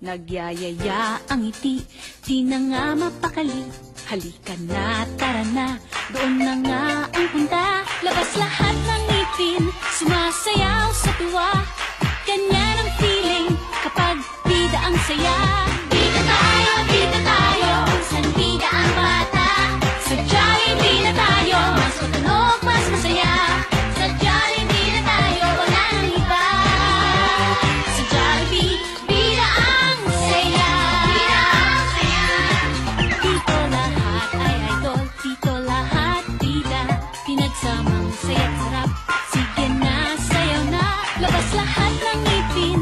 Nagyayaya ang ngiti, di na nga mapakali. Halika na, tara na, doon na nga ang punta. Labas lahat ng ngipin, sumasayaw sa tuwa. Ganyan ang feeling kapag bida ang saya. Bida tayo, kung saan bida ang bata. Sa Jollibee na tayo, mas matunog, mas masaya. Sa Jollibee na tayo, wala nang iba. Sa Jollibee, bida ang saya. Bida ang saya. Dito lahat ay idol, dito lahat bida. Pinagsamang saya't sarap, sige na, sayaw na. Labas lahat ng ngipin,